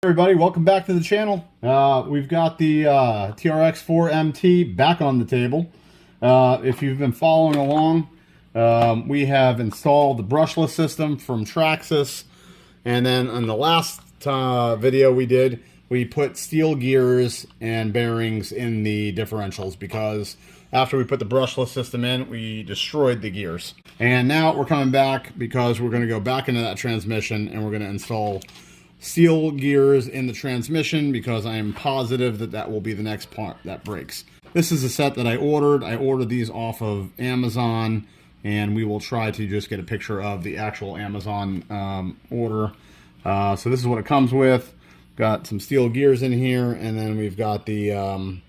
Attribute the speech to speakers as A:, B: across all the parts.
A: Everybody, welcome back to the channel. We've got the TRX4MT back on the table. If you've been following along, we have installed the brushless system from TRAXXAS, and then in the last video we did, we put steel gears and bearings in the differentials because after we put the brushless system in, we destroyed the gears. And now we're coming back because we're going to go back into that transmission and we're going to install steel gears in the transmission because I am positive that that will be the next part that breaks. This is a set that I ordered. I ordered these off of Amazon, and we will try to just get a picture of the actual Amazon order. So this is what it comes with. Got some steel gears in here, and then we've got the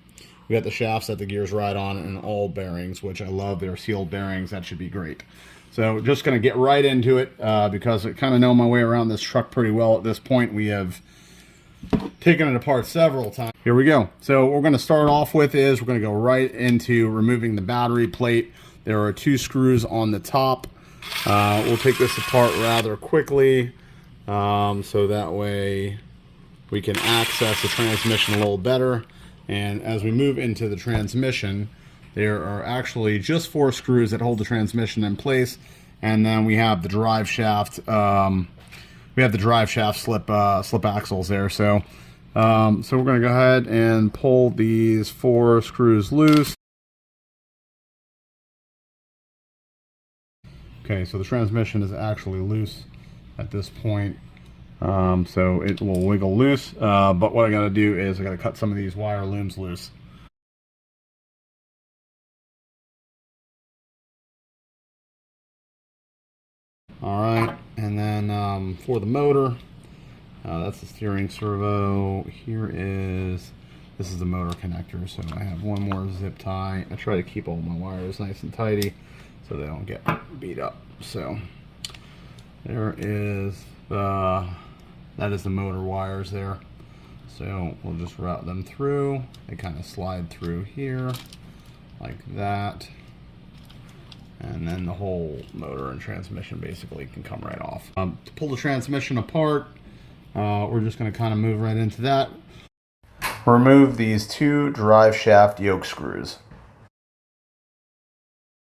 A: shafts that the gears ride on, and all bearings, which I love. They're sealed bearings. That should be great. So just going to get right into it because I kind of know my way around this truck pretty well at this point. We have taken it apart several times. Here we go. So what we're going to start off with is we're going to go right into removing the battery plate. There are 2 screws on the top. We'll take this apart rather quickly so that way we can access the transmission a little better. And as we move into the transmission, there are actually just 4 screws that hold the transmission in place, and then we have the drive shaft. Slip axles there. So we're going to go ahead and pull these 4 screws loose. Okay, so the transmission is actually loose at this point, so it will wiggle loose. But what I got to do is I got to cut some of these wire looms loose. Alright, and then for the motor, that's the steering servo. This is the motor connector, so I have one more zip tie. I try to keep all my wires nice and tidy so they don't get beat up. So there is that is the motor wires there. So we'll just route them through. They kind of slide through here like that. And then the whole motor and transmission basically can come right off. To pull the transmission apart, we're just going to kind of move right into that. Remove these 2 drive shaft yoke screws.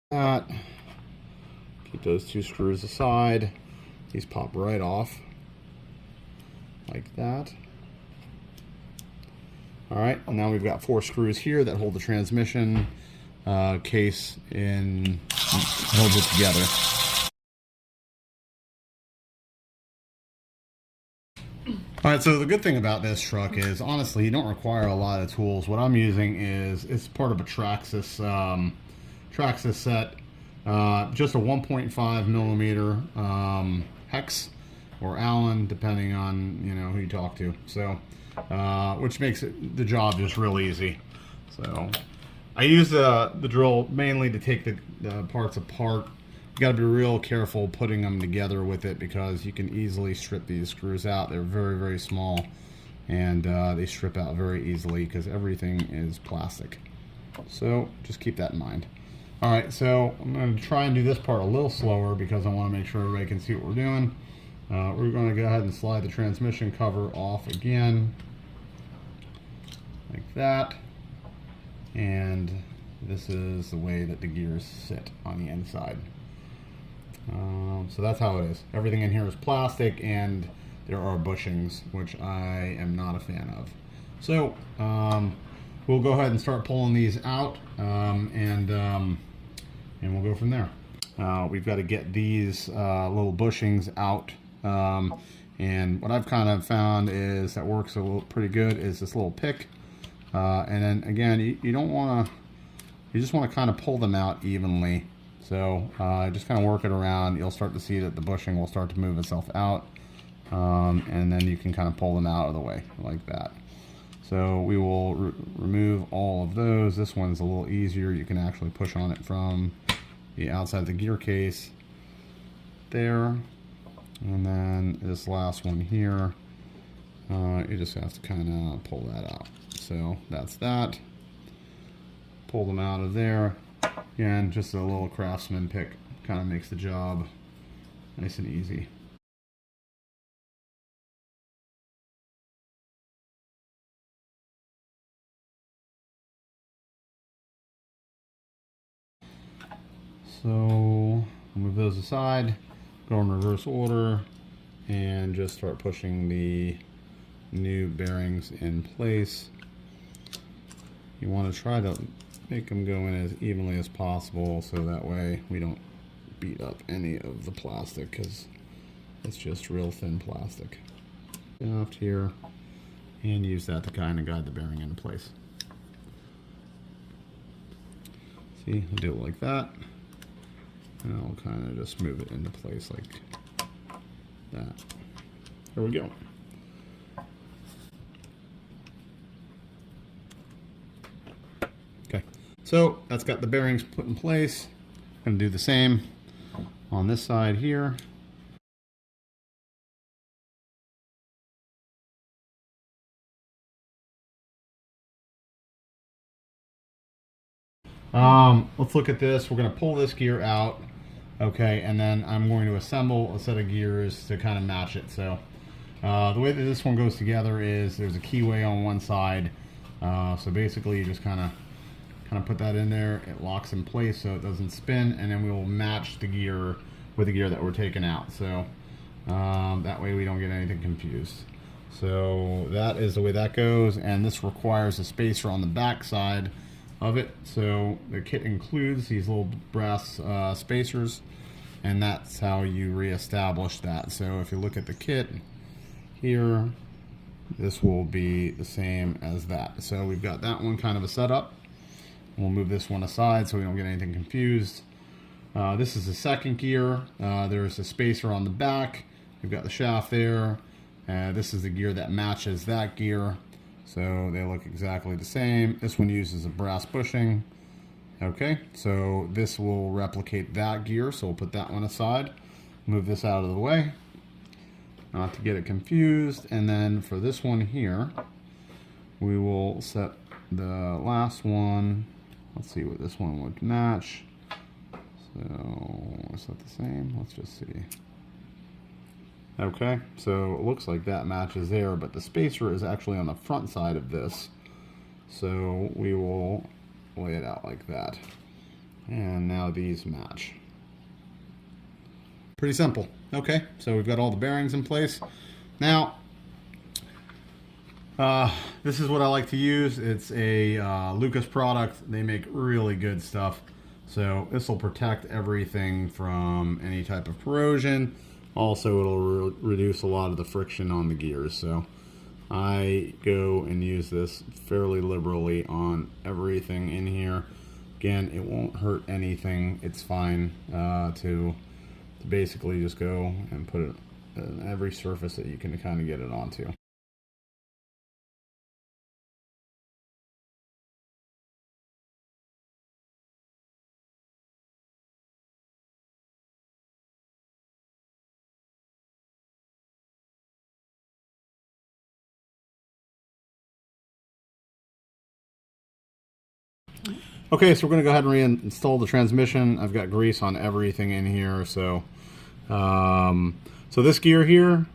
A: Keep those 2 screws aside. These pop right off like that. Alright, and now we've got 4 screws here that hold the transmission case in, hold it together. Alright, so the good thing about this truck is honestly you don't require a lot of tools. What I'm using is, it's part of a TRAXXAS set, just a 1.5 millimeter hex or Allen, depending on who you talk to. So which makes the job just real easy. So I use the drill mainly to take the parts apart. You got to be real careful putting them together with it because you can easily strip these screws out. They're very, very small, and they strip out very easily because everything is plastic. So just keep that in mind. Alright, so I'm going to try and do this part a little slower because I want to make sure everybody can see what we're doing. We're going to go ahead and slide the transmission cover off again, like that. And this is the way that the gears sit on the inside. So that's how it is. Everything in here is plastic, and there are bushings, which I am not a fan of. So we'll go ahead and start pulling these out, and we'll go from there. We've got to get these little bushings out, and what I've kind of found is that works a little pretty good is this little pick. And then again, you don't want to, you just want to kind of pull them out evenly. So just kind of work it around. You'll start to see that the bushing will start to move itself out, and then you can kind of pull them out of the way like that. So we will remove all of those. This one's a little easier. You can actually push on it from the outside of the gear case there. And then this last one here, you just have to kind of pull that out. So that's that. Pull them out of there. Again, just a little craftsman pick kind of makes the job nice and easy. So I'll move those aside, go in reverse order, and just start pushing the new bearings in place. You want to try to make them go in as evenly as possible so that way we don't beat up any of the plastic, because it's just real thin plastic. Off here, and use that to kind of guide the bearing into place. See, I'll do it like that, and I'll kind of just move it into place like that. There we go. Okay, so that's got the bearings put in place. I'm going to do the same on this side here. Let's look at this. We're going to pull this gear out, okay, and then I'm going to assemble a set of gears to kind of match it. So the way that this one goes together is there's a keyway on one side. So basically you just kind of put that in there. It locks in place so it doesn't spin, and then we will match the gear with the gear that we're taking out. So that way we don't get anything confused. So that is the way that goes, and this requires a spacer on the back side of it. So the kit includes these little brass spacers, and that's how you reestablish that. So if you look at the kit here, this will be the same as that. So we've got that one kind of a setup. We'll move this one aside so we don't get anything confused. This is the second gear. There's a spacer on the back. We've got the shaft there. This is the gear that matches that gear. So they look exactly the same. This one uses a brass bushing. Okay, so this will replicate that gear. So we'll put that one aside. Move this out of the way, not to get it confused. And then for this one here, we will set the last one. Let's see what this one would match. So is that the same? Let's just see. Okay, so it looks like that matches there, but the spacer is actually on the front side of this. So we will lay it out like that. And now these match. Pretty simple. Okay, so we've got all the bearings in place. Now, this is what I like to use. It's a Lucas product. They make really good stuff. So this will protect everything from any type of corrosion. Also, it'll reduce a lot of the friction on the gears. So I go and use this fairly liberally on everything in here. Again, it won't hurt anything. It's fine to basically just go and put it on every surface that you can kind of get it onto. Okay, so we're going to go ahead and reinstall the transmission. I've got grease on everything in here. So so this gear here,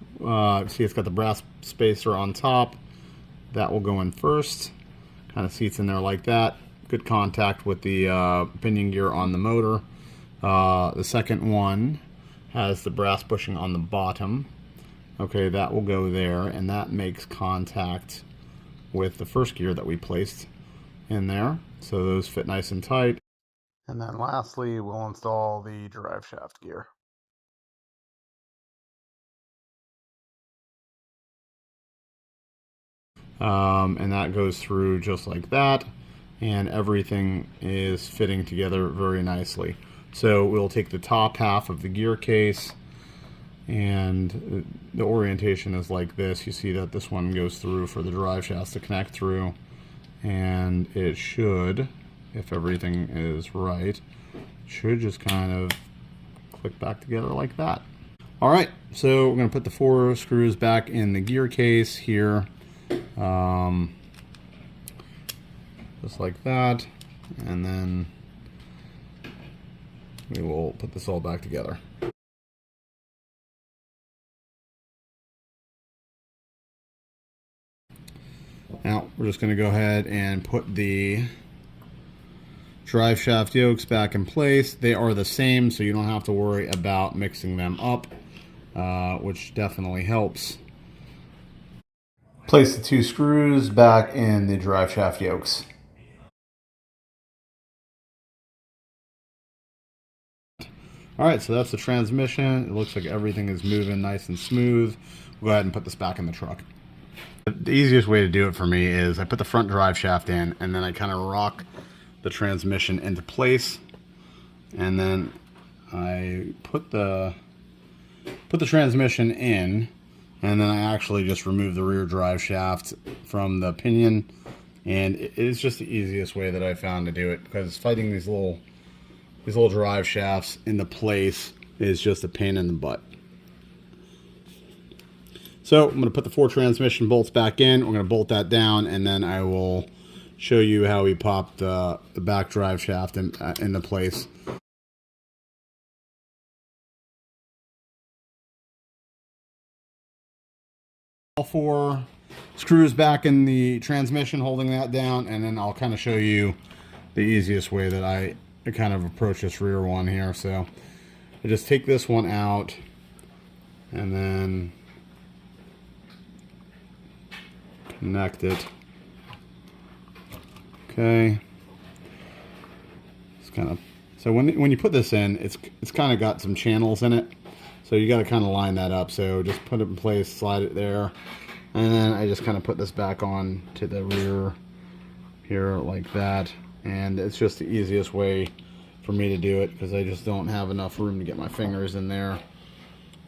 A: see it's got the brass spacer on top. That will go in first. Kind of seats in there like that. Good contact with the pinion gear on the motor. The second one has the brass bushing on the bottom. Okay, that will go there, and that makes contact with the first gear that we placed in there. So those fit nice and tight. And then lastly, we'll install the drive shaft gear. And that goes through just like that, and everything is fitting together very nicely. So we'll take the top half of the gear case, and the orientation is like this. You see that this one goes through for the drive shafts to connect through, and it should, if everything is right, should just kind of click back together like that. All right, so we're going to put the 4 screws back in the gear case here, just like that, and then we will put this all back together. Now we're just going to go ahead and put the drive shaft yokes back in place. They are the same, so you don't have to worry about mixing them up, which definitely helps. Place the 2 screws back in the drive shaft yokes. Alright, so that's the transmission. It looks like everything is moving nice and smooth. We'll go ahead and put this back in the truck. The easiest way to do it for me is I put the front drive shaft in, and then I kind of rock the transmission into place, and then I put the transmission in, and then I actually just remove the rear drive shaft from the pinion, and it is just the easiest way that I found to do it, because fighting these little drive shafts into place is just a pain in the butt. So I'm going to put the 4 transmission bolts back in. We're going to bolt that down, and then I will show you how we popped the back drive shaft into place. All 4 screws back in the transmission, holding that down, and then I'll kind of show you the easiest way that I kind of approach this rear one here. So I just take this one out, and then connect it. Okay. It's kind of, so when you put this in, it's kind of got some channels in it, so you got to kind of line that up. So just put it in place, slide it there, and then I just kind of put this back on to the rear here like that. And it's just the easiest way for me to do it, because I just don't have enough room to get my fingers in there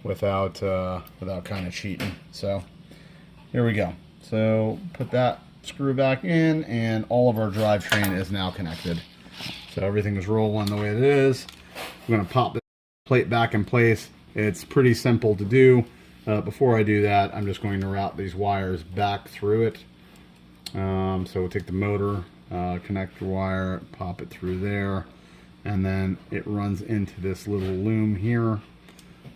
A: without kind of cheating. So here we go. So put that screw back in, and all of our drivetrain is now connected. So everything is rolling the way it is. I'm going to pop the plate back in place. It's pretty simple to do. Before I do that, I'm just going to route these wires back through it. So we'll take the motor connector wire, pop it through there, and then it runs into this little loom here,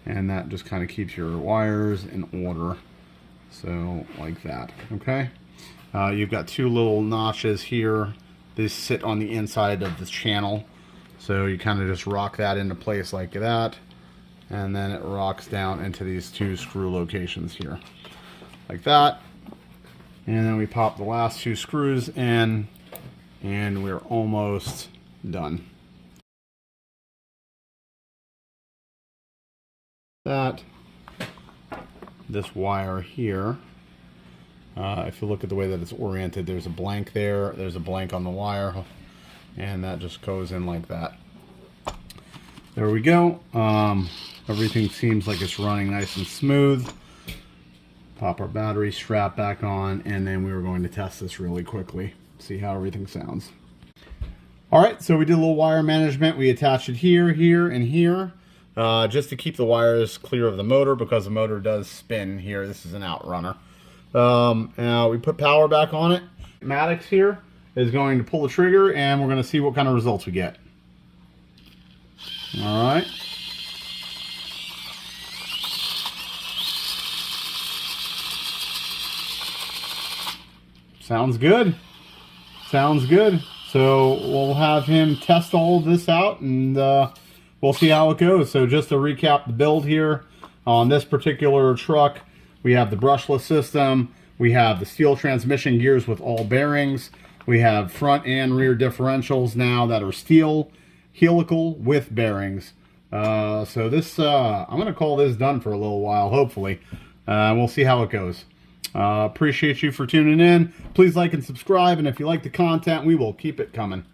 A: and that just kind of keeps your wires in order. So like that. Okay, you've got 2 little notches here. These sit on the inside of the channel, so you kind of just rock that into place like that, and then it rocks down into these 2 screw locations here like that. And then we pop the last 2 screws in, and we're almost done. This wire here, if you look at the way that it's oriented, there's a blank there, there's a blank on the wire, and that just goes in like that. There we go. Everything seems like it's running nice and smooth. Pop our battery strap back on, and then we were going to test this really quickly, see how everything sounds. Alright, so we did a little wire management. We attached it here, here, and here, just to keep the wires clear of the motor, because the motor does spin here. This is an outrunner. Now we put power back on it. Maddox here is going to pull the trigger, and we're going to see what kind of results we get. Alright. Sounds good. Sounds good. So we'll have him test all of this out, and we'll see how it goes. So just to recap the build here, on this particular truck, we have the brushless system, we have the steel transmission gears with all bearings, we have front and rear differentials now that are steel, helical with bearings. So this, I'm going to call this done for a little while, hopefully. We'll see how it goes. Appreciate you for tuning in. Please like and subscribe, and if you like the content, we will keep it coming.